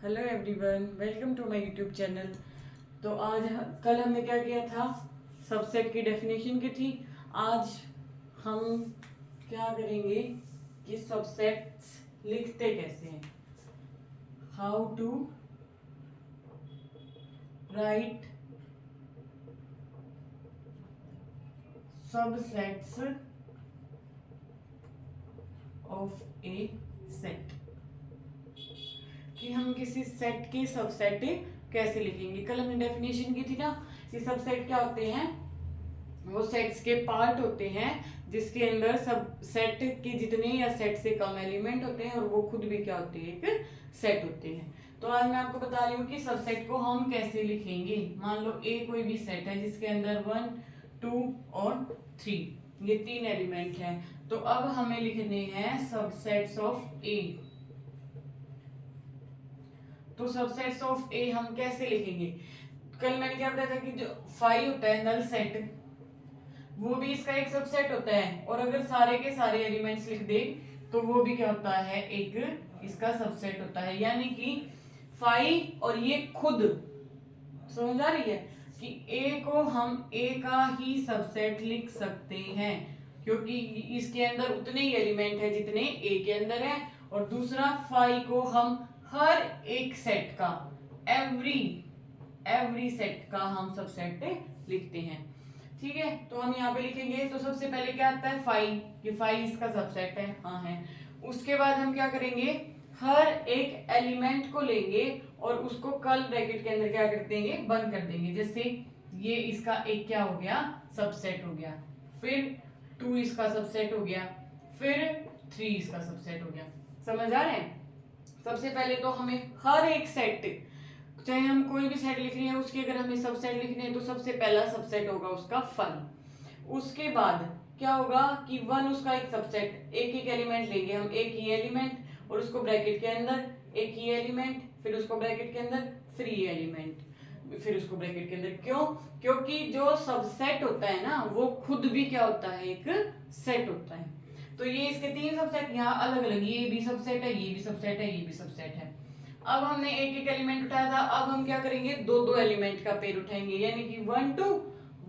Hello everyone, welcome to my YouTube channel. तो कल हमने क्या किया था, सबसेट की डेफिनेशन की थी। आज हम क्या करेंगे कि सबसेट्स लिखते कैसे हैं, how to write subsets of a set, कि हम किसी सेट के सबसेट कैसे लिखेंगे। कल हमने डेफिनेशन की थी ना कि सबसेट क्या होते हैं, वो सेट्स के पार्ट होते हैं जिसके अंदर सब सेट के जितने या सेट से कम एलिमेंट होते हैं और वो खुद भी क्या होते हैं, एक सेट होते हैं। तो आज मैं आपको बता रही हूँ कि सबसेट को हम कैसे लिखेंगे। मान लो ए कोई भी सेट है जिसके अंदर 1, 2 और 3 ये 3 एलिमेंट हैं। तो अब हमें लिखने हैं सबसेट्स ऑफ ए। तो सबसेट्स ऑफ ए हम कैसे लिखेंगे। कल मैंने क्या बताया था कि जो 5 होता है नल सेट, वो भी इसका एक सबसेट होता है। और अगर सारे के सारे एलिमेंट्स लिख दे तो वो भी क्या होता है, एक इसका सबसेट होता है। यानी कि 5 और ये खुद, समझ आ रही है कि ए को हम ए का ही सबसेट लिख सकते हैं, क्योंकि इसके अंदर उतने ही एलिमेंट है जितने ए के अंदर है। और दूसरा 5 को हम हर एक सेट का, एवरी सेट का हम सबसेट लिखते हैं। ठीक है, तो हम यहाँ पे लिखेंगे। तो सबसे पहले क्या आता है, 5, कि 5 इसका सबसेट है, हाँ है। उसके बाद हम क्या करेंगे, हर एक एलिमेंट को लेंगे और उसको कर्ल ब्रैकेट के अंदर क्या कर देंगे, बंद कर देंगे। जैसे ये इसका एक क्या हो गया, सबसेट हो गया। फिर 2 इसका सबसेट हो गया, फिर 3 इसका सबसेट हो गया। समझ आ रहे हैं। सबसे पहले तो हमें हर एक सेट, चाहे हम कोई भी सेट लिख रहे हैं उसके अगर हमें सबसेट लिखने हैं तो सबसे पहला सबसेट होगा उसका 5। उसके बाद क्या होगा कि 1 उसका एक सबसेट, एक एक एलिमेंट लेंगे हम, एक ही एलिमेंट और उसको ब्रैकेट के अंदर, एक ही एलिमेंट, फिर उसको ब्रैकेट के अंदर, फिर ये एलिमेंट, फिर उसको ब्रैकेट के अंदर। क्यों? क्योंकि जो सबसेट होता है ना वो खुद भी क्या होता है, एक सेट होता है। तो ये इसके 3 सबसेट यहाँ अलग अलग, ये भी सबसेट है, ये भी सबसेट है, ये भी सबसेट है। अब हमने एक एक एलिमेंट उठाया था, अब हम क्या करेंगे, दो दो एलिमेंट का पेयर उठाएंगे। यानी कि 1 2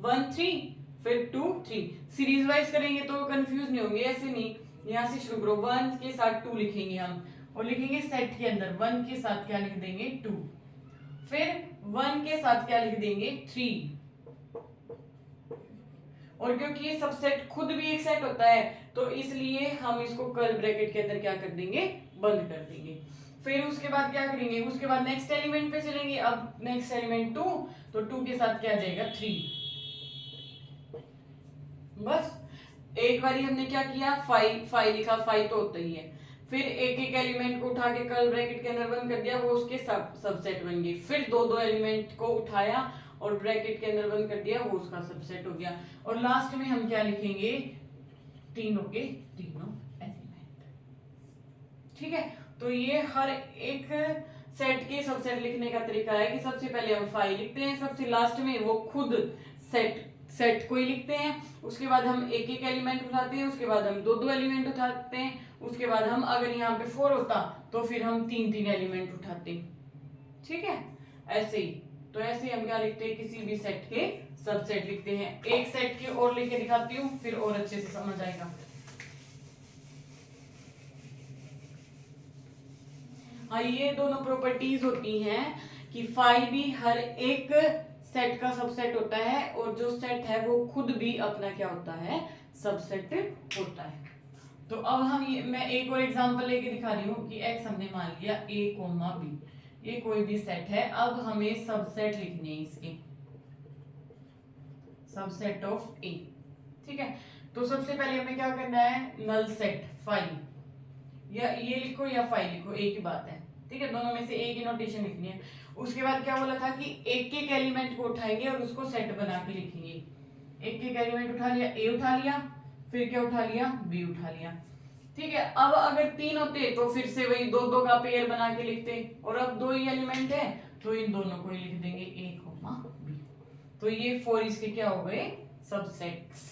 1 3 फिर 2 3, सीरीज वाइज करेंगे तो कंफ्यूज नहीं होंगे। ऐसे नहीं, यहाँ से शुरू करो, 1 के साथ 2 लिखेंगे हम और लिखेंगे सेट के अंदर 1 के साथ क्या लिख देंगे, 2, फिर 1 के साथ क्या लिख देंगे, 3। और क्योंकि ये सबसेट खुद भी एक सेट होता है तो इसलिए हम इसको कर्ल ब्रैकेट के अंदर क्या कर देंगे, बंद कर देंगे। फिर उसके बाद क्या करेंगे, उसके बाद नेक्स्ट एलिमेंट पे चलेंगे। अब नेक्स्ट एलिमेंट 2, तो 2 के साथ क्या जाएगा, 3। बस एक बारी हमने क्या किया, 5 लिखा, 5 तो होता ही है। फिर एक एक एलिमेंट को उठा के कर्ल ब्रैकेट के अंदर बंद कर दिया, वो उसके सबसेट बन गए। फिर दो दो एलिमेंट को उठाया और ब्रैकेट के अंदर बंद कर दिया, वो उसका सबसेट हो गया। और लास्ट में हम क्या लिखेंगे, तीनों के तीनों एलिमेंट। ठीक है, तो ये हर एक सेट के सबसेट लिखने का तरीका है कि सबसे पहले हम 5 लिखते हैं, सबसे लास्ट में वो खुद सेट को ही लिखते हैं। उसके बाद हम एक एक एलिमेंट उठाते हैं, उसके बाद हम दो दो एलिमेंट उठाते हैं, उसके बाद हम अगर यहाँ पे 4 होता तो फिर हम 3 एलिमेंट उठाते। ठीक है, ऐसे ही। तो ऐसे हम क्या लिखते हैं, किसी भी सेट के सबसेट लिखते हैं। एक सेट के और लेके दिखाती हूँ, फिर और अच्छे से समझ आएगा। हाँ, ये दोनों प्रॉपर्टीज होती हैं कि 5 भी हर एक सेट का सबसेट होता है और जो सेट है वो खुद भी अपना क्या होता है, सबसेट होता है। तो अब हम मैं एक और एग्जांपल लेके दिखा रही हूँ कि एक्स हमने मान लिया a कोमा b, ये कोई भी सेट है। अब हमें सबसेट लिखने हैं इसके, सबसेट ऑफ a। ठीक है, तो सबसे पहले हमें क्या करना है, नल सेट 5, या ये लिखो या 5 लिखो, एक ही बात है। ठीक है, दोनों में से एक ही नोटेशन लिखनी है। उसके बाद क्या बोला था कि एक एक एलिमेंट को उठाएंगे और उसको सेट बना के लिखेंगे। एक एक एलिमेंट उठा लिया, ए उठा लिया, फिर क्या उठा लिया, बी उठा लिया। ठीक है, अब अगर 3 होते तो फिर से वही दो दो का पेयर बना के लिखते, और अब 2 ही एलिमेंट है तो इन दोनों को ही लिख देंगे, ए कोमा बी। तो ये 4 इसके क्या हो गए, सबसेट्स।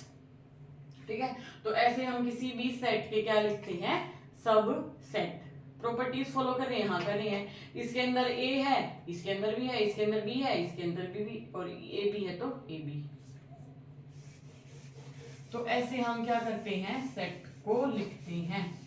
ठीक है, तो ऐसे हम किसी भी सेट के क्या लिखते हैं, सब सेट। प्रॉपर्टीज फॉलो कर रहे हैं, हाँ कर रहे हैं। इसके अंदर ए है, इसके अंदर भी है, इसके अंदर बी है, इसके अंदर भी और ए बी है तो ए बी। तो ऐसे हम क्या करते हैं, सेट को लिखते हैं।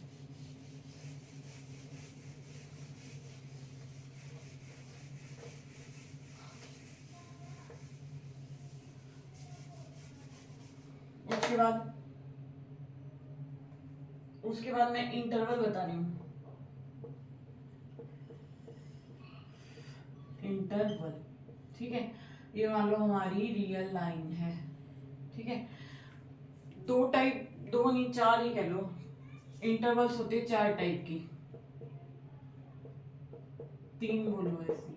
उसके बाद मैं इंटरवल बता रही हूं। इंटरवल, ठीक है, ये मान लो हमारी रियल लाइन है, ठीक है। दो टाइप, दो नहीं चार ही कह लो, इंटरवल्स होते हैं चार टाइप की, तीन बोलो ऐसे,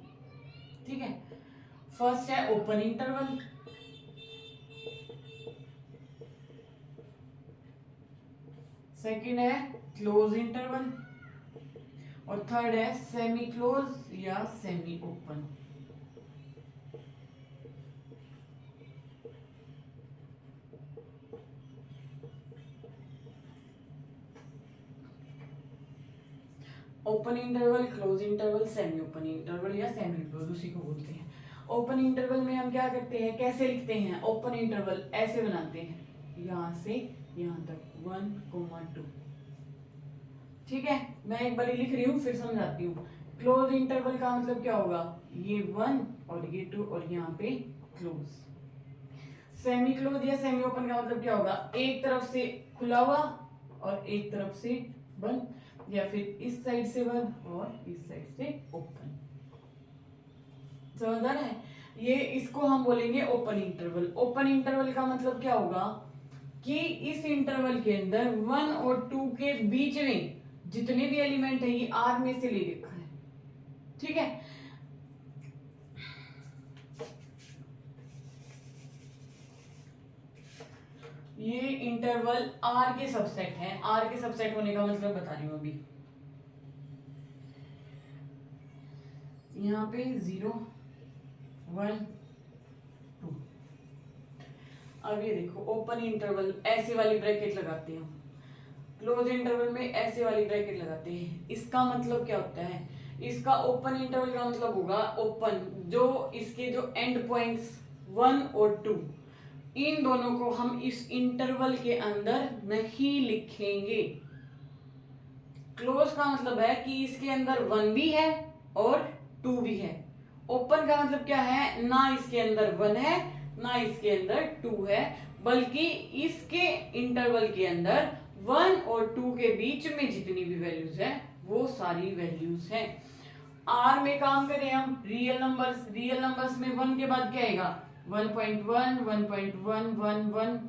ठीक है। फर्स्ट है ओपन इंटरवल, सेकंड है क्लोज इंटरवल और थर्ड है सेमी क्लोज या semi open. Open interval, close interval, semi open interval या सेमी क्लोज, उसी को बोलते हैं। ओपन इंटरवल में हम क्या करते हैं, कैसे लिखते हैं, ओपन इंटरवल ऐसे बनाते हैं, यहां से यहां तक 1,2, ठीक है। मैं एक बार लिख रही हूँ फिर समझाती हूँ। क्लोज इंटरवल का मतलब क्या होगा, ये 1 और ये 2 और यहाँ पे क्लोज। सेमी क्लोज या सेमी ओपन का मतलब क्या होगा, एक तरफ से खुला हुआ और एक तरफ से बंद, या फिर इस साइड से बंद और इस साइड से ओपन। समझ आ रहा है, ये इसको हम बोलेंगे ओपन इंटरवल। ओपन इंटरवल का मतलब क्या होगा कि इस इंटरवल के अंदर 1 और 2 के बीच में जितने भी एलिमेंट है ये आर में से ले रखा है, ठीक है। ये इंटरवल आर के सबसेट है। आर के सबसेट होने का मतलब बता रही हूं अभी। यहाँ पे 0, 1, 2। अब ये देखो ओपन इंटरवल ऐसे वाली ब्रैकेट लगाते हैं, क्लोज इंटरवल में ऐसे वाली ब्रैकेट लगाते हैं। इसका मतलब क्या होता है, इसका ओपन इंटरवल का मतलब होगा ओपन, जो इसके जो एंड पॉइंट्स 1 और 2 इन दोनों को हम इस इंटरवल के अंदर नहीं लिखेंगे। क्लोज का मतलब है कि इसके अंदर 1 भी है और 2 भी है। ओपन का मतलब क्या है, ना इसके अंदर 1 है ना इसके अंदर 2 है, बल्कि इसके इंटरवल के अंदर 1 और 2 के बीच में जितनी भी वैल्यूज है वो सारी वैल्यूज हैं। आर में काम करें हम, रियल नंबर्स, रियल नंबर्स में 1 के बाद क्या आएगा, 1.1, 1.111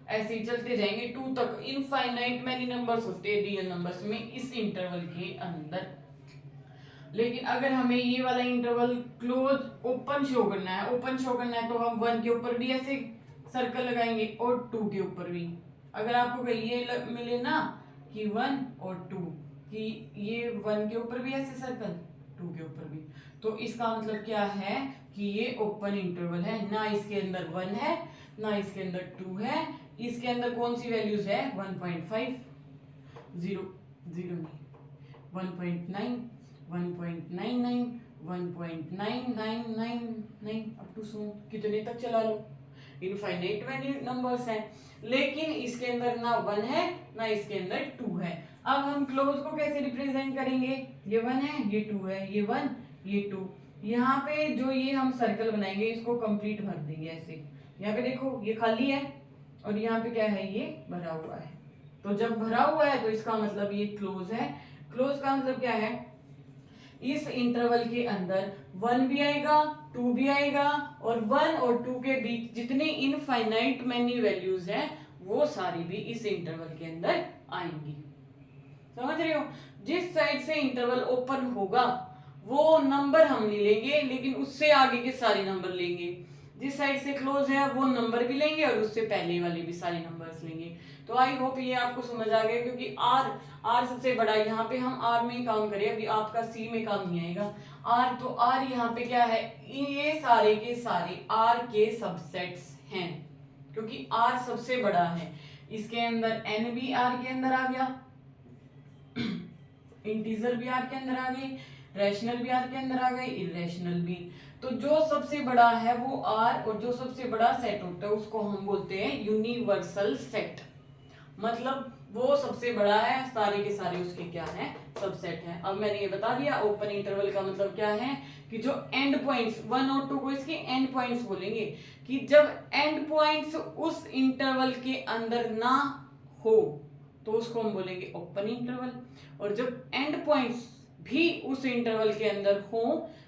ऐसे ही चलते जाएंगे 2 तक। इनफाइनाइट मैनी नंबर्स होते हैं रियल नंबर्स में इस इंटरवल के अंदर। लेकिन अगर हमें ये वाला इंटरवल क्लोज ओपन शो करना है, ओपन शो करना है तो हम 1 के ऊपर भी ऐसे सर्कल लगाएंगे और 2 के ऊपर भी। अगर आपको ये मिले ना कि 1 और 2, कि ये 1 के ऊपर भी ऐसे सर्कल, 2 के ऊपर भी, तो इसका मतलब क्या है कि ये ओपन इंटरवल है। ना इसके अंदर 1 है ना इसके अंदर 2 है, इसके अंदर कौन सी वैल्यूज है, 1.5, 0, 0 नहीं, 1.9, 1.99, 1.9999 अप टू सो कितने तक चला लो, इनफाइनाइट मैनी नंबर्स हैं। लेकिन इसके अंदर ना 1 है ना इसके अंदर 2 है। अब हम क्लोज को कैसे रिप्रेजेंट करेंगे, ये 1 है ये 2 है, ये 1 ये 2। यहाँ पे जो ये हम सर्कल बनाएंगे इसको कंप्लीट भर देंगे ऐसे। यहाँ पे देखो ये खाली है और यहाँ पे क्या है, ये भरा हुआ है। तो जब भरा हुआ है तो इसका मतलब ये क्लोज है। क्लोज का मतलब क्या है, इस इंटरवल के अंदर 1 भी आएगा 2 भी आएगा और 1 और 2 के बीच जितने इनफाइनाइट मैनी वैल्यूज हैं वो सारी भी इस इंटरवल के अंदर आएंगी। समझ रहे हो, जिस साइड से इंटरवल ओपन होगा वो नंबर हम नहीं लेंगे, लेकिन उससे आगे के सारे नंबर लेंगे। जिस साइड से क्लोज है वो नंबर भी लेंगे और उससे पहले वाले भी सारे नंबर्स लेंगे। तो आई होप ये आपको समझ आ गया, क्योंकि आर सबसे बड़ा, यहाँ पे हम आर में ही काम करें, अभी आपका सी में काम नहीं आएगा। आर तो आर यहाँ पे क्या है, ये सारे के सारे आर के सबसेट्स हैं, क्योंकि आर सबसे बड़ा है। इसके अंदर एन भी आर के अंदर आ गया, इंटीजर भी आर के अंदर आ गए, रैशनल भी आर के अंदर आ गए, इरेशनल भी। तो जो सबसे बड़ा है वो आर, और जो सबसे बड़ा सेट होता है उसको हम बोलते हैं यूनिवर्सल सेट। मतलब वो सबसे बड़ा है, सारे के सारे उसके क्या है, सबसेट है। अब मैंने ये बता दिया ओपन इंटरवल का मतलब क्या है, कि जो एंड पॉइंट्स 1 और 2 को इसके एंड पॉइंट्स बोलेंगे, कि जब एंड पॉइंट्स उस इंटरवल के अंदर ना हो तो उसको हम बोलेंगे ओपन इंटरवल, और जब एंड पॉइंट्स भी उस इंटरवल के अंदर हो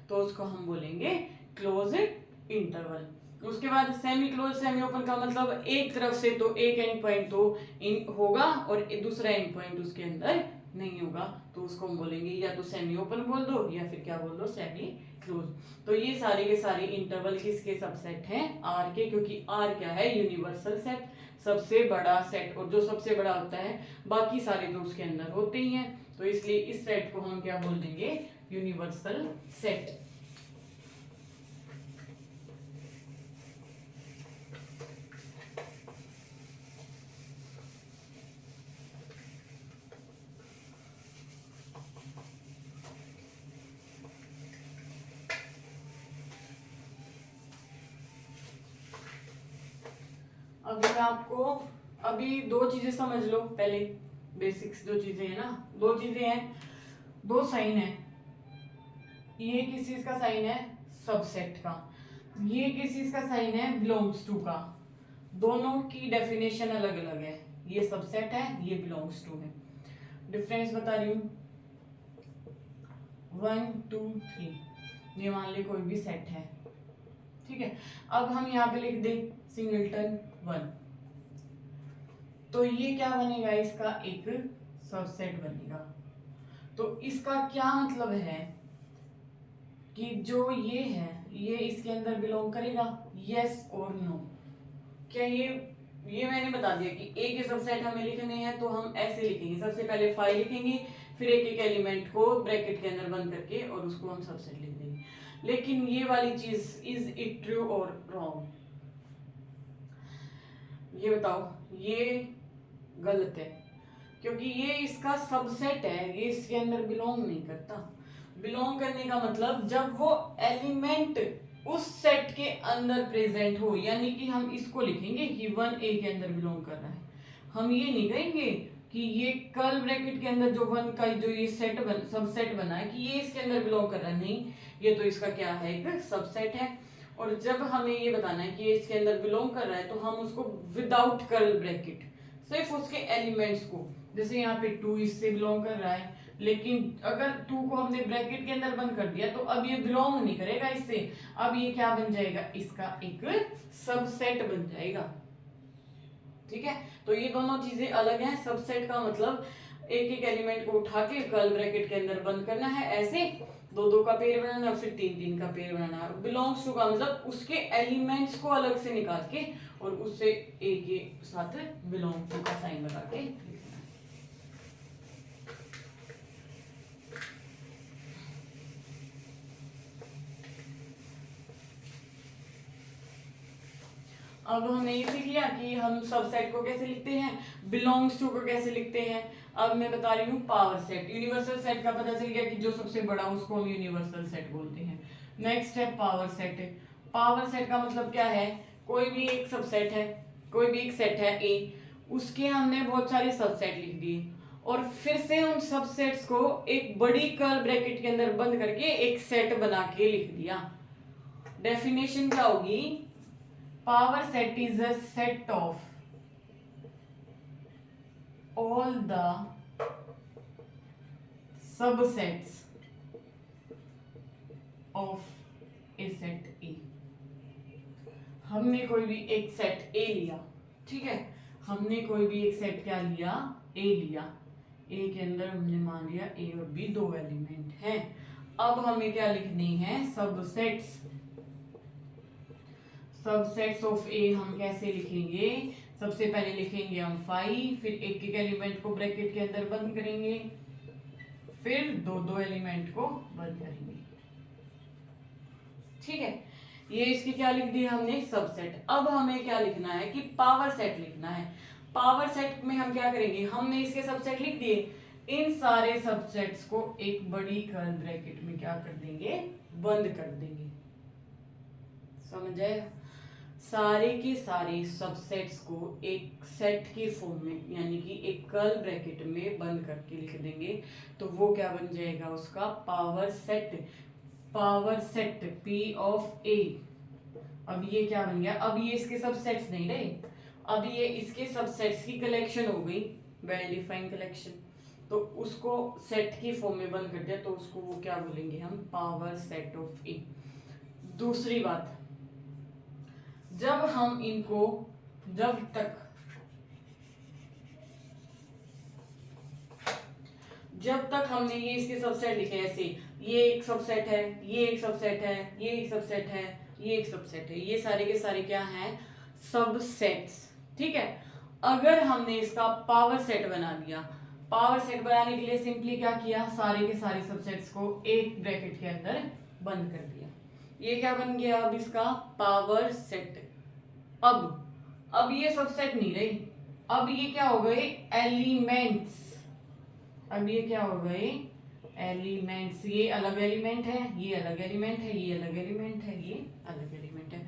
तो उसको हम बोलेंगे क्लोज इंटरवल। उसके बाद सेमी क्लोज सेमी ओपन का मतलब एक तरफ से तो एक एंड पॉइंट तो होगा और दूसरा एंड पॉइंट उसके अंदर नहीं होगा, तो उसको हम बोलेंगे या तो सेमी ओपन बोल दो या फिर क्या बोल दो, सेमी क्लोज। तो ये सारे के सारे इंटरवल किसके सबसेट हैं, आर के, क्योंकि आर क्या है, यूनिवर्सल सेट, सबसे बड़ा सेट, और जो सबसे बड़ा होता है बाकी सारे तो उसके अंदर होते ही हैं, तो इसलिए इस सेट को हम क्या बोल देंगे, यूनिवर्सल सेट। अभी आपको अभी दो चीजें समझ लो पहले, बेसिक्स जो चीजें हैं ना, दो चीजें हैं, दो साइन है, ये किस चीज का साइन है, सबसेट का, ये किस चीज का साइन है, बिलोंग्स टू का। दोनों की डेफिनेशन अलग अलग है, ये सबसेट है, ये बिलोंग्स टू है। डिफरेंस बता रही हूं, 1 2 3, ये मान ले कोई भी सेट है, ठीक है। अब हम यहाँ पे लिख दें सिंगलटन 1, तो ये क्या बनेगा, इसका एक सबसेट बनेगा। तो इसका क्या मतलब है कि जो ये है ये इसके अंदर बिलोंग करेगा, यस और नो। क्या ये मैंने बता दिया कि ए के सबसेट हमें लिखने हैं, तो हम ऐसे लिखेंगे, सबसे पहले फाइव लिखेंगे, फिर एक एक एलिमेंट को ब्रैकेट के अंदर बंद करके और उसको हम सबसेट लिख देंगे। लेकिन ये वाली चीज इज इट ट्रू और रॉन्ग, ये बताओ, ये गलत है, क्योंकि ये इसका सबसेट है, ये इसके अंदर बिलोंग नहीं करता। बिलोंग करने का मतलब जब वो एलिमेंट उस सेट के अंदर प्रेजेंट हो, यानी कि हम इसको लिखेंगे कि 1 ए के अंदर बिलोंग कर रहा है। हम ये नहीं कहेंगे कि ये कर्ल ब्रैकेट के अंदर जो 1 का जो ये सबसेट बना है कि ये इसके अंदर बिलोंग कर रहा है, नहीं, ये तो इसका क्या है, एक सबसेट है। और जब हमें ये बताना है कि ये इसके अंदर बिलोंग कर रहा है, तो हम उसको विदाउट कर्ल ब्रैकेट, सिर्फ उसके एलिमेंट्स को, जैसे यहाँ पे 2 इससे बिलोंग कर रहा है, लेकिन अगर 2 को हमने ब्रैकेट के अंदर बंद कर दिया तो अब ये बिलोंग नहीं करेगा इससे, अब ये क्या बन जाएगा, इसका एक सबसेट बन जाएगा, ठीक है। तो ये दोनों चीजें अलग हैं। सबसेट का मतलब एक एक एलिमेंट को उठा के कर्ल ब्रैकेट के अंदर बंद करना है, ऐसे 2 2 का पेयर बनाना, फिर 3 3 का पेयर बनाना। बिलोंग्स टू का मतलब उसके एलिमेंट्स को अलग से निकाल के और उससे एक के साथ बिलोंग टू का साइन लगा के लिखना। अब हमने ये सीख लिया कि हम सबसेट को कैसे लिखते हैं, बिलोंग्स टू को कैसे लिखते हैं। अब मैं बता रही हूँ पावर सेट। यूनिवर्सल सेट का पता चल गया कि जो सबसे बड़ा उसको हम यूनिवर्सल सेट बोलते हैं। नेक्स्ट है पावर सेट। पावर सेट का मतलब क्या है, कोई भी एक सबसेट है, कोई भी एक सेट है ए, उसके हमने बहुत सारे सबसेट लिख दिए और फिर से उन सबसेट्स को एक बड़ी कर्ल ब्रैकेट के अंदर बंद करके एक सेट बना के लिख दिया। डेफिनेशन क्या होगी, power set is a set of all the subsets of a set A। हमने कोई भी एक सेट A लिया, ठीक है, हमने कोई भी एक सेट क्या लिया, A लिया, A के अंदर हमने मान लिया A और B 2 एलिमेंट हैं। अब हमें क्या लिखनी है, सबसेट्स। सबसेट्स ऑफ ए हम कैसे लिखेंगे, सबसे पहले लिखेंगे हम 5, फिर एक एक एलिमेंट को ब्रैकेट के अंदर बंद करेंगे, फिर 2 2 एलिमेंट को बंद करेंगे, ठीक है। ये इसकी क्या लिख दी हमने, सबसेट। अब हमें क्या लिखना है कि पावर सेट लिखना है। पावर सेट में हम क्या करेंगे, हमने इसके सबसेट लिख दिए, इन सारे सबसेट्स को एक बड़ी कर्ल ब्रैकेट में क्या कर देंगे, बंद कर देंगे। समझ आया? सारे के सारे सबसेट्स को एक सेट के फॉर्म में यानी कि एक कर्ल ब्रैकेट में बंद करके लिख देंगे तो वो क्या बन जाएगा, उसका power set P of A। अब ये क्या बन गया, अब ये इसके सबसेट्स नहीं रहे, अब ये इसके सबसेट्स की कलेक्शन हो गई, वेल डिफाइंड कलेक्शन। तो उसको सेट की फॉर्म में बंद कर दिया तो उसको वो क्या बोलेंगे हम, पावर सेट ऑफ A। दूसरी बात, जब हम इनको जब तक हमने ये इसके सबसेट लिखे ऐसे, ये एक सबसेट है, ये एक सबसेट है, ये एक सबसेट है, ये एक सबसेट है, ये सारे के सारे क्या हैं, सबसेट्स। ठीक है, अगर हमने इसका पावर सेट बना दिया, पावर सेट बनाने के लिए सिंपली क्या किया, सारे के सारे सबसेट्स को एक ब्रैकेट के अंदर बंद कर दिया। ये क्या बन गया, अब इसका पावर सेट। अब ये सबसेट नहीं रही, अब ये क्या हो गए, एलिमेंट्स। अब ये क्या हो गए, एलिमेंट्स। ये अलग एलिमेंट है, ये अलग एलिमेंट है, ये अलग एलिमेंट है, ये अलग एलिमेंट है।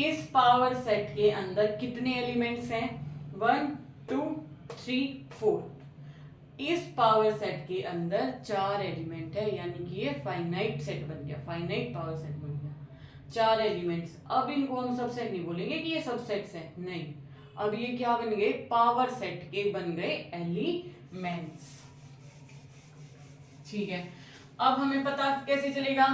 इस पावर सेट के अंदर कितने एलिमेंट्स हैं, 1 2 3 4। इस पावर सेट के अंदर 4 एलिमेंट है, यानी कि ये फाइनाइट सेट बन गया, फाइनाइट पावर सेट बन गया, 4 एलिमेंट्स। अब इनको हम सबसेट नहीं बोलेंगे कि ये सबसेट्स हैं, नहीं, अब ये क्या बन गए, पावर सेट के बन गए एलिमेंट्स। ठीक है, अब हमें पता कैसे चलेगा,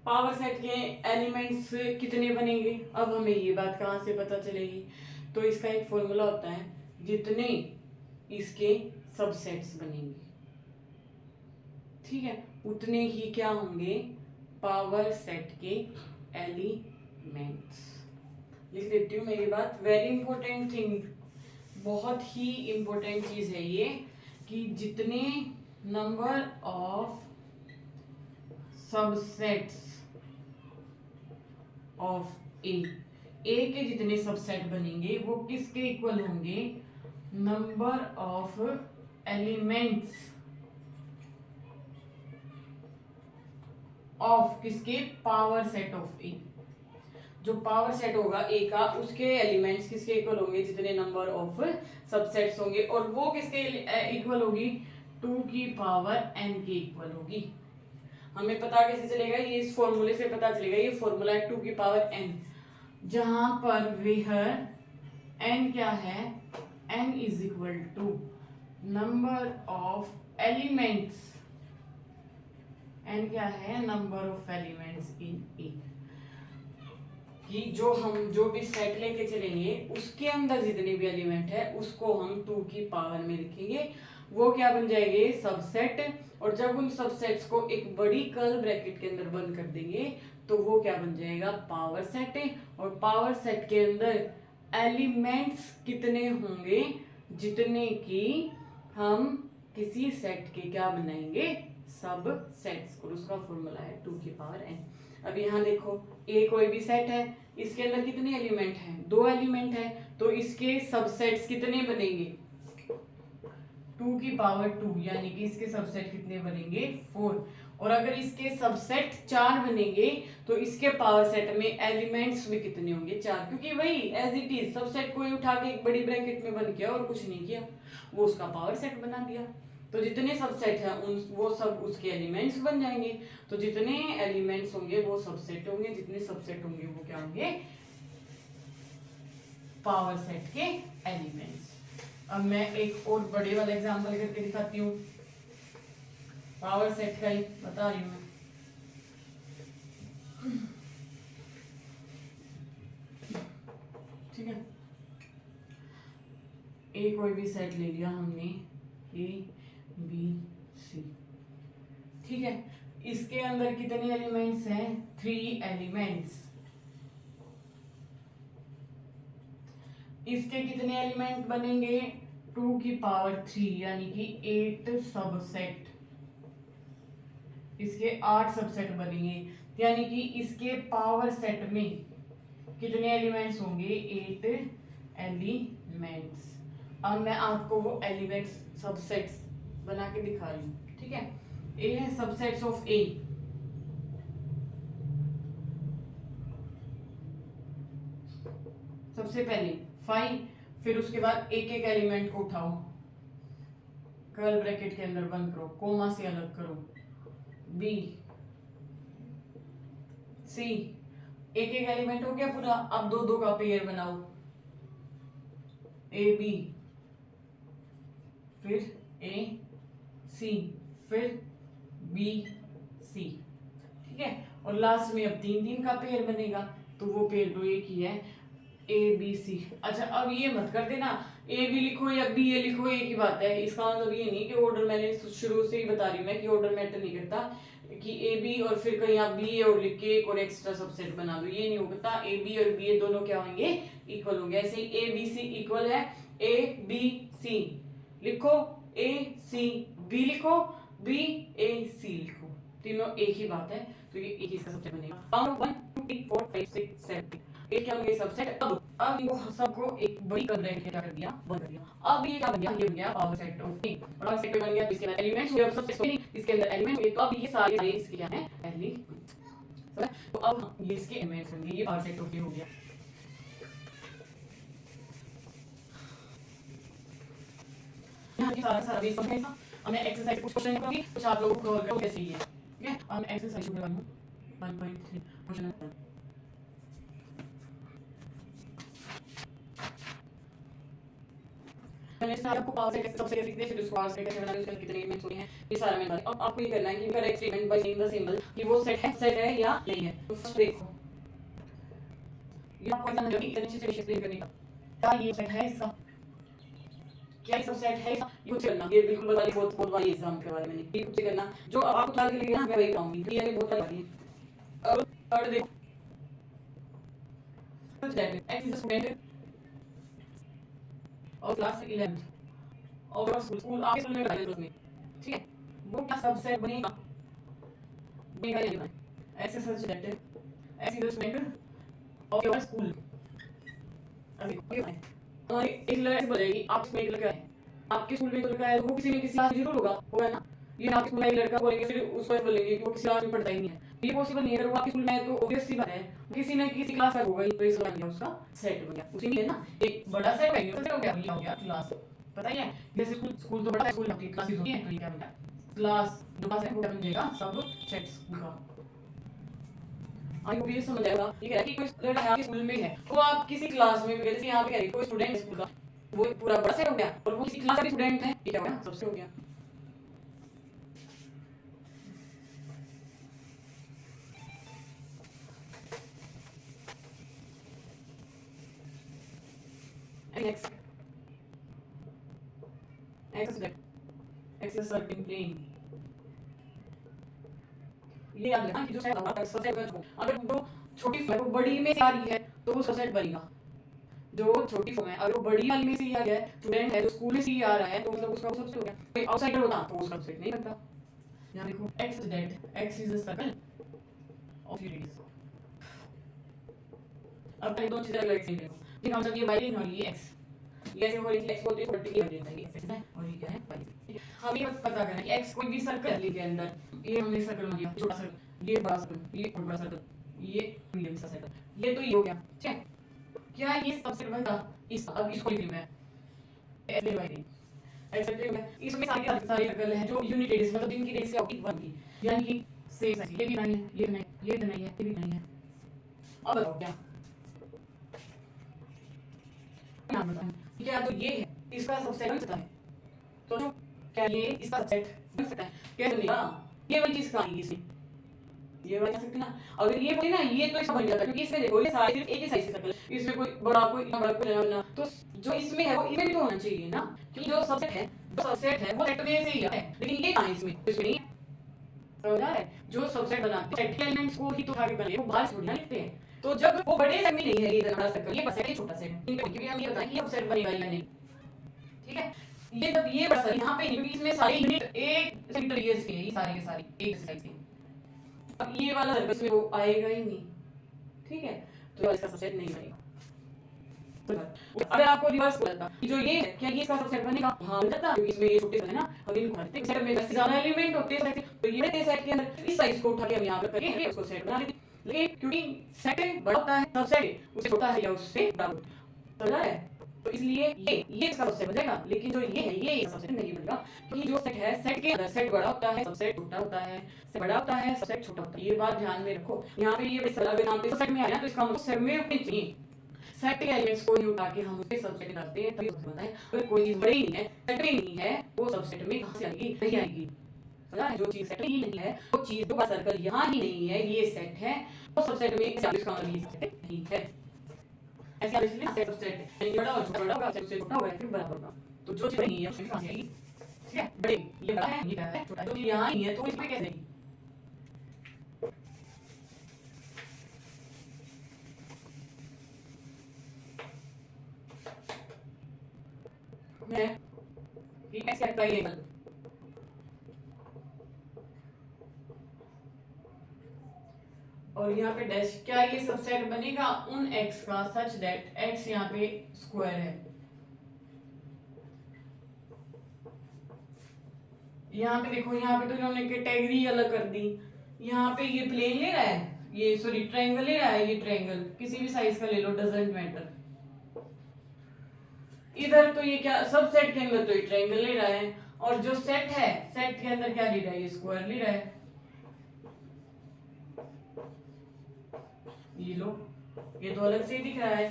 पावर सेट के एलिमेंट्स कितने बनेंगे। अब हमें ये बात कहां से पता चलेगी, तो इसका एक फॉर्मूला होता है, जितने इसके सबसेट्स बनेंगे, ठीक है, उतने ही क्या होंगे, पावर सेट के एलिमेंट्स। लिख देती हूँ मेरी बात, वेरी इंपॉर्टेंट थिंग, बहुत ही इंपॉर्टेंट चीज है ये, कि जितने नंबर ऑफ सबसेट्स ऑफ ए के जितने सबसेट बनेंगे वो किसके इक्वल होंगे, नंबर ऑफ एलिमेंट्स ऑफ किसके, पावर सेट ऑफ ए। जो पावर सेट होगा ए का, उसके एलिमेंट्स किसके इक्वल होंगे, जितने नंबर ऑफ सबसेट्स होंगे, और वो किसके इक्वल होगी, 2 की पावर n के इक्वल होगी। हमें पता कैसे चलेगा, ये इस फॉर्मूले से पता चलेगा, ये फॉर्मूला है 2 की पावर n, जहां पर वेहर n क्या है, n is equal to number of elements, n क्या है, number of elements in A, कि जो भी सेट लेके चलेंगे उसके अंदर जितने भी एलिमेंट है उसको हम 2 की पावर में लिखेंगे, वो क्या बन जाएंगे, सबसेट। और जब उन सबसेट्स को एक बड़ी कर्ल ब्रैकेट के अंदर बंद कर देंगे तो वो क्या बन जाएगा, पावर सेट। और पावर सेट के अंदर एलिमेंट्स कितने होंगे, जितने की हम किसी सेट के क्या बनाएंगे, सब सेट्स, और उसका फॉर्मूला है 2 की पावर n। अब यहाँ देखो, ए कोई भी सेट है, इसके अंदर कितने एलिमेंट हैं, 2 एलिमेंट है, तो इसके सबसेट्स कितने बनेंगे, 2 की पावर 2, यानी कि इसके सबसेट कितने बनेंगे, 4। और अगर इसके सबसेट 4 बनेंगे तो इसके पावर सेट में एलिमेंट्स भी कितने होंगे, 4, क्योंकि वही एज इट इज सबसेट को उठा के एक बड़ी ब्रैकेट में बंद किया और कुछ नहीं किया, वो उसका पावर सेट बना दिया। तो जितने सबसेट हैं उन वो सब उसके एलिमेंट्स बन जाएंगे, तो जितने एलिमेंट्स होंगे वो सबसेट होंगे, जितने सबसेट होंगे वो क्या होंगे, पावर सेट के एलिमेंट्स। अब मैं एक और बड़े वाला एग्जांपल करके दिखाती हूँ, पावर सेट का ही बता रही हूँ मैं। ठीक है, ए कोई भी सेट ले लिया हमने, ए बी सी, ठीक है, इसके अंदर कितने एलिमेंट्स हैं, 3 एलिमेंट्स। इसके कितने एलिमेंट बनेंगे, 2 की पावर 3, यानी कि 8 सबसेट। इसके 8 सबसेट बनेंगे, यानी कि इसके पावर सेट में कितने एलिमेंट्स होंगे? 8 एलिमेंट्स। अब मैं आपको वो एलिमेंट्स सबसेट्स बना के दिखा रही हूँ, ठीक है। ए है सबसेट्स ऑफ ए, सबसे पहले 5, फिर उसके बाद एक एक एलिमेंट को उठाओ, कर्ल ब्रैकेट के अंदर बंद करो, कोमा से अलग करो, बी सी, एक एक एलिमेंट हो गया पूरा। अब दो दो का पेयर बनाओ, ए बी, फिर ए सी, फिर बी सी, ठीक है। और लास्ट में अब तीन तीन का पेयर बनेगा, तो वो पेयर तो एक ही है, ए बी सी। अच्छा अब ये मत कर देना ए बी लिखो या बी ए लिखो, एक ही बात है। इसका मतलब ये नहीं कि ऑर्डर, मैंने शुरू से ही बता रही हूँ मैं कि ऑर्डर मैटर नहीं करता, कि ए बी और फिर कहीं आप बी ए और लिख के एक और एक्स्ट्रा सबसेट बना दो, ये नहीं होता। ए बी और बी ए दोनों क्या होंगे? इक्वल होंगे। ऐसे ही ए बी सी इक्वल है ए बी सी, लिखो ए सी बी, लिखो बी ए सी लिखो, तीनों एक ही बात है, तो ये एक ही इसका सबसेट बनेगा। काउंट 1 2 3 4 5 6 7 ये क्या होंगे? सबसेट। अब इनको सबको एक बड़ी ब्रैकेट में क्या कर दिया? बंद कर दिया। अब ये क्या बन गया? ये बन गया power set of A. Power set बन गया, इसके अंदर एलिमेंट्स हुए, अब सबसे इसके अंदर एलिमेंट हुए, तो अब ये सारे इसके क्या हैं? एलिमेंट। तो अब ये इसके एलिमेंट्स होंगे, ये पावर सेट ऑफ ए हो गया। यहाँ पे सारा बेस है ऐसा। अब मैं एक्सरसाइज कुछ क्वेश्चन करूंगी, कुछ आप लोगों को कवर करो कैसे ही है, ठीक है। अब मैं एक्सरसाइज शुरू करवाऊं 1.3 क्वेश्चन है। मैंने इसमें आपको पावर सेट सबसे कैसे लिखते हैं, फिर उसको पावर सेट कैसे बनाते हैं, उसके कितने एलिमेंट्स होते हैं, ये सारा मैं बता। अब आपको ये करना है कि correct statement by saying the symbol कि वो सेट है या नहीं है। तो फर्स्ट देखो, ये आपको इतना जल्दी इतने अच्छे से एक्सप्लेन करने का, क्या ये सेट है इसका, क्या ये सब सेट है इसका, ये कुछ करना, ये बिल्कुल बता दी बहुत बहुत वाली एग्जाम के बारे में नहीं, ये कुछ करना जो आपको ख्याल के लिए ना मैं वही कहूंगी, ये बहुत वाली है। अब थर्ड देखो, कुछ that x is a student और क्लास 11 और स्कूल आपके स्कूल में बताइए उसमें, ठीक है। वो क्या सबसेट बनेगा? बनेगा ये ऐसे such that x is a student of your school. अभी ये है और एक लड़का बोलेगी आप इसमें एक लड़का है, आपके स्कूल में एक लड़का है, वो किसी न किसी क्लास में जरूर होगा ना। ये आपके स्कूल में एक लड़का बोलेंगे, फिर उसको बोलेंगे कि वो किसी क्लास में पढ़ता ही नहीं है, ये पॉसिबल नहीं है। अगर वो आपके स्कूल में है तो ऑब्वियस सी बात है किसी न किसी क्लास का होगा, तो इसका बन गया उसका सेट बन गया। उसी में है ना एक बड़ा सेट है, सेट हो गया, ये हो गया क्लास। पता ही है जैसे स्कूल तो बड़ा है, स्कूल में क्लासेस होती है, तो ये क्या बन गया? क्लास। जो क्लास है वो बन जाएगा सब सेट स्कूल का। आई होप ये समझ आएगा। ये कह रहा है कि कोई लड़का आपके स्कूल में है, तो आप किसी क्लास में, जैसे यहाँ पे कह रही कोई स्टूडेंट स्कूल का, वो पूरा बड़ा सेट हो गया, और वो किसी क्लास का भी स्टूडेंट है, ये क्या हो गया? सबसे हो गया। Next, x is certain plane। ये याद रखना कि जो सेट होगा सबसेट का, अगर वो छोटी फॉर्म वो बड़ी में से आ रही है तो वो सबसेट बनेगा। जो छोटी फॉर्म है अगर वो बड़ी वाली में से ही आ गया है, स्टूडेंट है जो स्कूल में से ही आ रहा है, तो मतलब उसका सबसेट हो गया। कोई आउटसाइडर होता तो वो सबसेट नहीं बनता। यहाँ देखो x is that x is a circle of radius। अब पहले दो चीजें अलग अलग देखो, ठीक है। मतलब ये y और ये x, ये ऐसे हो रही है, x को वर्टिकली बन जाता है, ये x है और ये क्या है y। हम ये पता करना कि x कोई भी सर्कल के अंदर, ये हमने सर्कल मान लिया, छोटा सर्कल, ये बड़ा सर्कल, ये बड़ा सर्कल, ये मीडियम सा सर्कल, ये तो ये हो गया, ठीक है। क्या ये सबसेट बनता? इस अब इसको लिख लूं मैं ऐसे y एक्सेप्ट हो गया। इसमें सारी सर्कल है जो यूनिट रेडियस, मतलब जिनकी रेडियस क्या होगी 1 की, यानी कि सेम साइज, ये भी नहीं है, ये नहीं, ये नहीं है, ये भी नहीं है। अब बताओ क्या नाम बताएं? क्या तो ये है इसका सबसेट बन सकता है? तो क्या ये इसका सबसेट बन सकता है? कैसे बनेगा? ये वाली चीज कहां है इसमें? ये वाली आ सकती ना। अगर ये बोले ना ये तो इसका बन जाता, क्योंकि इसमें देखो ये सारे सिर्फ एक ही साइज के सर्कल, इसमें कोई बड़ा कोई इतना बड़ा कोई ना, तो जो इसमें है वो इमेज भी तो होना चाहिए ना, क्योंकि जो सबसेट है वो सेट में से ही है, लेकिन ये कहां है इसमें? इसमें नहीं है। समझ आ रहा है? जो सबसेट बनाते हैं सेट एलिमेंट्स को ही तो उठा के बनाए, वो बाहर थोड़ी ना लिखते हैं। तो जब वो बड़े सेट में नहीं है, ये इतना बड़ा सर्कल, ये बस है छोटा सेट, क्योंकि हम ये बताएं कि ये सेट बनेगा या नहीं, ठीक है। ये जब ये बड़ा सर्कल यहाँ पे नहीं, क्योंकि इसमें सारे यूनिट एक सेंटर रेडियस के हैं, ये सारे के सारे एक साइज के। अब ये वाला सर्कल इसमें वो आएगा ही नहीं, ठीक है। तो इसका सबसेट नहीं बनेगा। अगर आपको रिवर्स बोलता जो ये है क्या ये इसका सबसेट बनेगा, हाँ बन जाता, क्योंकि इसमें ये छोटे से है ना, हम इनको उठाते हैं सेट में ज्यादा एलिमेंट होते हैं सेट, तो ये सेट के अंदर इस साइज को उठा के हम यहां पर करके उसको सेट बना लेते हैं। लेकिन क्योंकि सेट बड़ा होता है सबसेट उससे छोटा है या उससे बड़ा होता है, तो इसलिए ये इसका सबसेट बनेगा, लेकिन जो ये है ये सबसेट नहीं बनेगा, क्योंकि जो सेट है सेट के अंदर सेट बड़ा होता है सबसेट छोटा होता है, सेट बड़ा होता है सबसेट छोटा होता है। ये बात ध्यान में रखो। यहाँ पे ये अगर यहाँ पे सेट में आया तो इसका मतलब सेट में होनी चाहिए, सेट के एलिमेंट्स को ही उठा के हम उसके सबसेट करते हैं तभी बनता है। अगर कोई चीज बड़ी नहीं है सेट में नहीं है वो सबसेट में कहां से आएगी, नहीं आएगी। समझा है? जो चीज सेट में ही नहीं है वो चीज जो सर्कल यहाँ ही नहीं है ये सेट है, वो सबसेट में इसका मतलब ये सेट नहीं है। ऐसे आप इसलिए सेट सबसेट यानी बड़ा और छोटा होगा, सेट से छोटा होगा फिर बड़ा होगा, तो जो चीज नहीं है उसमें कहां से आएगी, ठीक है? बड़ी ये बड़ा है ये बड़ा है छोटा, जो चीज यहाँ नहीं है तो इसमें कैसे आएगी। है ये कैसे आता है ये, और यहाँ पे डैश क्या ये सबसेट बनेगा उन x का सच दैट x यहाँ पे स्क्वायर है। यहाँ पे देखो यहाँ पे तो इन्होंने कैटेगरी अलग कर दी, यहाँ पे ये प्लेन ले रहा है, ये सॉरी ट्रायंगल ले रहा है, ये ट्रायंगल किसी भी साइज का ले लो डजंट मैटर। इधर तो ये क्या सबसेट के अंदर तो ये ट्रायंगल ले रहा है, और जो सेट है सेट के अंदर क्या ले रहा है ये स्क्वायर ले रहा है। ये लो ये तो अलग से ही दिख रहा है,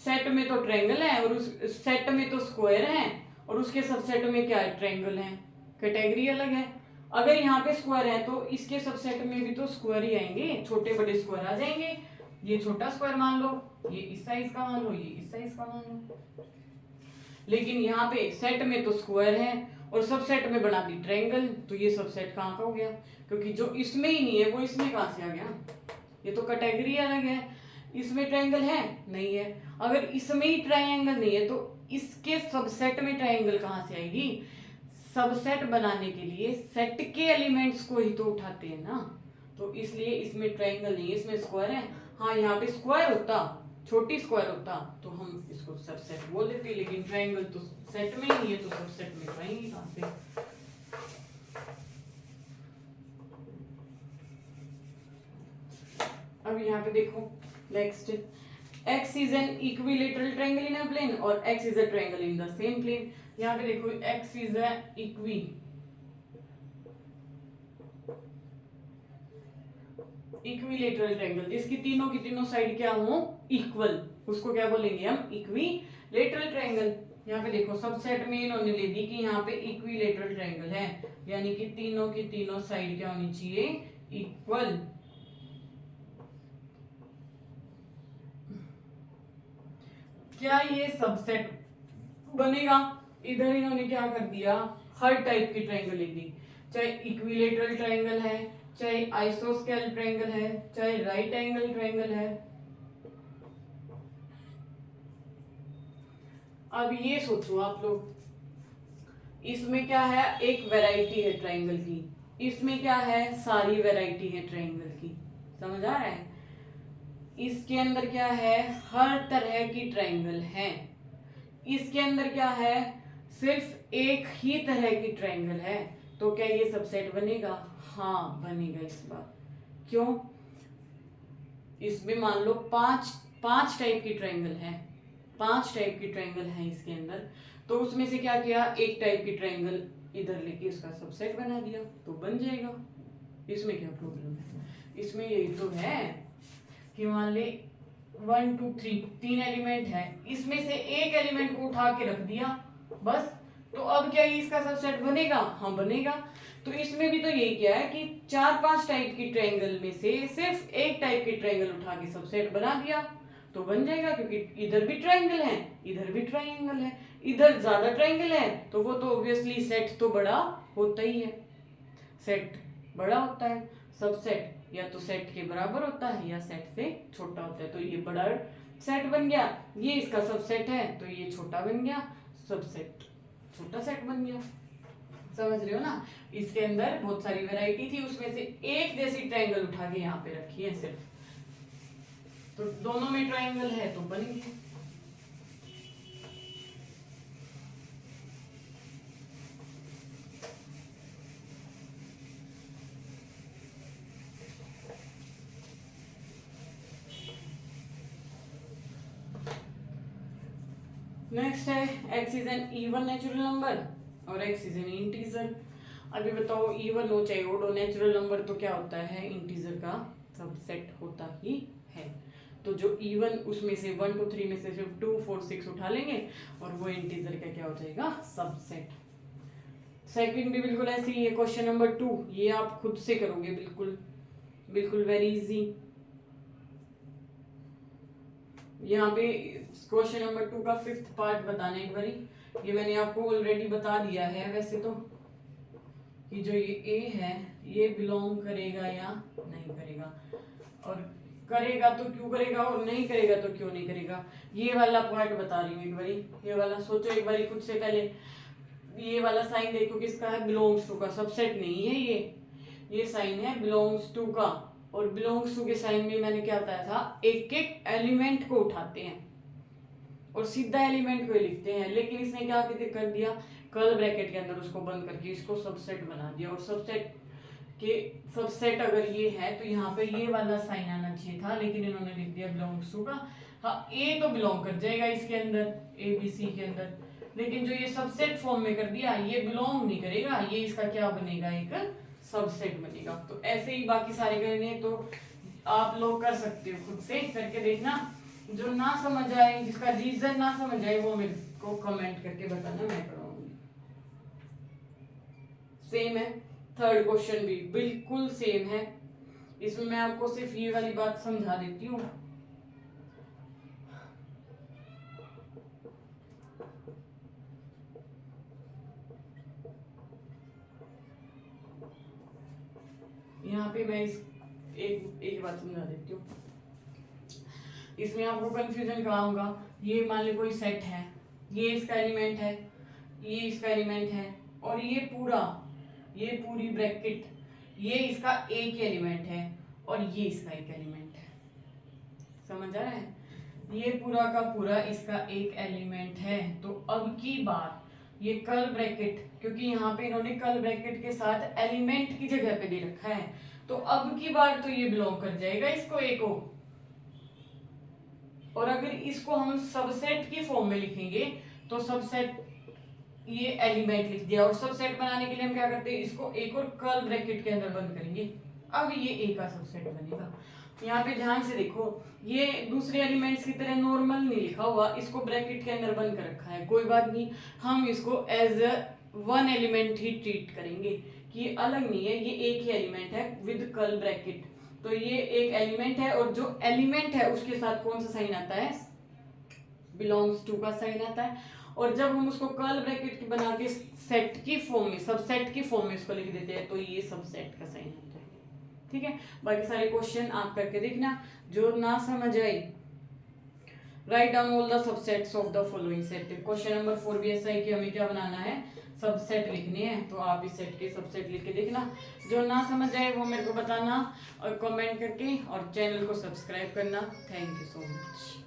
सेट में तो ट्रायंगल है और उस सेट में तो स्क्वायर है, और उसके सबसेट में क्या है ट्रायंगल है, कैटेगरी अलग है। अगर यहाँ पे स्क्वायर है तो इसके सबसेट में भी तो स्क्वायर ही आएंगे, छोटे बड़े स्क्वायर आ जाएंगे। ये छोटा स्क्वायर मान लो, ये इस साइज का मान लो, ये इस साइज का मान लो। लेकिन यहाँ पे सेट में तो स्क्वायर है और सबसेट में बना दी ट्रायंगल, तो ये सबसेट कहाँ का हो गया, क्योंकि जो इसमें ही नहीं है वो इसमें कहाँ से आ गया, ये तो कैटेगरी अलग है। इसमें ट्रायंगल है नहीं है, अगर इसमें ही ट्रायंगल नहीं है तो इसके सबसेट में ट्रायंगल कहाँ से आएगी। सबसेट बनाने के लिए सेट के एलिमेंट्स को ही तो उठाते हैं ना, तो इसलिए इसमें ट्रायंगल नहीं है, इसमें स्क्वायर है। हाँ यहाँ पे स्क्वायर होता, छोटी स्क्वायर होता तो हम इसको सबसेट बोल देते, लेकिन ट्रायंगल तो सेट में ही नहीं है तो सबसेट में पाएंगे कहाँ से। अब यहाँ पे देखो next, x is an equilateral triangle in a plane और x is a triangle in the same plane। यहाँ पे देखो x is a equilateral triangle जिसकी तीनों की तीनों साइड क्या हो इक्वल, उसको क्या बोलेंगे हम इक्विलेटरल ट्रायंगल। यहाँ पे देखो सबसेट में इन्होंने ले दी कि यहाँ पे इक्विलेटरल ट्रायंगल है, यानी कि तीनों की तीनों साइड क्या होनी चाहिए इक्वल। क्या ये सबसेट बनेगा, इधर इन्होंने क्या कर दिया हर टाइप की ट्रायंगल ले दी, चाहे इक्विलेटरल ट्रायंगल है, चाहे आइसोस्केल ट्रायंगल है, चाहे राइट एंगल ट्रायंगल है। अब ये सोचो आप लोग, इसमें क्या है एक वैरायटी है ट्रायंगल की, इसमें क्या है सारी वैरायटी है ट्रायंगल की, समझ आ रहा है। इसके अंदर क्या है हर तरह की ट्रायंगल है, इसके अंदर क्या है सिर्फ एक ही तरह की ट्रायंगल है, तो क्या ये सबसेट बनेगा, हाँ बनेगा इस बार। क्यों, इसमें मान लो पांच टाइप की ट्रायंगल है, 5 टाइप की ट्रायंगल है इसके अंदर, तो उसमें से क्या किया एक टाइप की ट्रायंगल इधर लेके उसका सबसेट बना दिया तो बन जाएगा। इसमें क्या प्रॉब्लम है, इसमें यही तो है कि मान ले 1 2 3 3 एलिमेंट है, इसमें से एक एलिमेंट को उठा के रख दिया बस, तो अब क्या ये इसका सबसेट बनेगा, हाँ बनेगा। तो इसमें भी तो यही क्या है कि 4-5 टाइप की ट्रायंगल में से सिर्फ एक टाइप की ट्रायंगल उठा के सबसेट बना दिया तो बन जाएगा, क्योंकि इधर भी ट्रायंगल है इधर भी ट्रायंगल है, इधर ज्यादा ट्रायंगल है तो वो तो ऑब्वियसली सेट तो बड़ा होता ही है, सेट बड़ा होता है, सबसेट या तो सेट के बराबर होता है या सेट से छोटा होता है। तो ये बड़ा सेट बन गया, ये इसका सबसेट है तो ये छोटा बन गया, सबसेट छोटा सेट बन गया। समझ रहे हो ना, इसके अंदर बहुत सारी वैरायटी थी, उसमें से एक जैसी ट्रायंगल उठा के यहाँ पे रखी है सिर्फ। तो दोनों में ट्राइंगल है तो बन गया। नेक्स्ट है x is an even natural number और x इज एन इंटीजर। अभी बताओ इवन हो चाहे ओड हो, नेचुरल नंबर तो क्या होता है, इंटीजर का सबसेट होता ही है। तो जो इवन उसमें से 1 2 3 में से सिर्फ 2 4 6 उठा लेंगे और वो इंटीजर का क्या हो जाएगा, सबसेट। सेकंड भी बिल्कुल ऐसे ही है। क्वेश्चन नंबर 2 ये आप खुद से करोगे, बिल्कुल बिल्कुल वेरी इजी। यहाँ पे क्वेश्चन नंबर 2 का 5th पार्ट बताने एक बारी। ये मैंने आपको ऑलरेडी बता दिया है वैसे तो, कि जो ये ए है ये बिलोंग करेगा या नहीं करेगा, और करेगा तो क्यों करेगा और नहीं करेगा तो क्यों नहीं करेगा। ये वाला पॉइंट बता रही हूँ एक बारी, ये वाला सोचो एक बारी खुद से। पहले ये वाला साइन देखो किसका है, बिलोंग्स टू का, सबसेट नहीं है ये साइन है बिलोंग्स टू का। और बिलोंग्स टू के साइन में मैंने क्या बताया था, एक एक एलिमेंट को उठाते हैं और सीधा एलिमेंट को लिखते हैं। लेकिन इसने क्या कर दिया, कर्ल ब्रैकेट के अंदर उसको बंद करके इसको सबसेट बना दिया। और सबसेट अगर ये है तो यहाँ पे ये वाला साइन आना चाहिए था, लेकिन इन्होंने लिख दिया बिलोंग्स टू का। हाँ ए तो बिलोंग कर जाएगा इसके अंदर, ए बी सी के अंदर, लेकिन जो ये सबसेट फॉर्म में कर दिया ये बिलोंग नहीं करेगा, ये इसका क्या बनेगा, एक सबसेट बनेगा। तो ऐसे ही बाकी सारे करने तो आप लोग कर सकते हो, खुद से करके देखना। जो ना समझ आए, जिसका रीजन ना समझ आए वो मेरे को कमेंट करके बताना, मैं कराऊंगी। सेम है, थर्ड क्वेश्चन भी बिल्कुल सेम है। इसमें मैं आपको सिर्फ ये वाली बात समझा देती हूँ। यहाँ पे मैं एक बात समझा देती हूँ। इसमें आपको कंफ्यूजन कहाँ होगा, ये मान लो कोई सेट है, ये इसका एलिमेंट है, ये इसका एलिमेंट है, और ये पूरी ब्रैकेट ये इसका एक एलिमेंट है और ये इसका एक एलिमेंट है। समझ आ रहा है, ये पूरा का पूरा इसका एक एलिमेंट है। तो अब की बार ये कर्ल ब्रैकेट, क्योंकि यहाँ पे इन्होंने कर्ल ब्रैकेट के साथ एलिमेंट की जगह पे दे रखा है, तो अब की बार तो ये बिलोंग कर जाएगा इसको ए को। और अगर इसको हम सबसेट की फॉर्म में लिखेंगे तो सबसेट ये एलिमेंट लिख दिया, और सबसेट बनाने के लिए हम क्या करते हैं, इसको एक और कर्ल ब्रैकेट के अंदर बंद करेंगे, अब ये ए का सबसेट बनेगा। यहाँ पे ध्यान से देखो, ये दूसरे एलिमेंट्स की तरह नॉर्मल नहीं लिखा हुआ, इसको ब्रैकेट के अंदर बंद कर रखा है। कोई बात नहीं, हम इसको एज वन एलिमेंट ही ट्रीट करेंगे कि अलग नहीं है, ये एक ही एलिमेंट है विद कर्ल ब्रैकेट। तो ये एक एलिमेंट है और जो एलिमेंट है उसके साथ कौन सा साइन आता है, बिलोंग्स टू का साइन आता है। और जब हम उसको कर्ल ब्रैकेट की बना के सेट की फॉर्म में, सबसेट की फॉर्म में इसको लिख देते हैं, तो ये सबसेट का साइन होता है। ठीक है, बाकी सारे क्वेश्चन आप करके देखना। जो ना समझ आई, write down all the subsets of the following set. Question number 4 भी ऐसा है कि हमें क्या बनाना है, सबसेट लिखने हैं, तो आप इस सेट के सबसेट लिख के देखना। जो ना समझ आए वो मेरे को बताना और कमेंट करके, और चैनल को सब्सक्राइब करना। Thank you so much.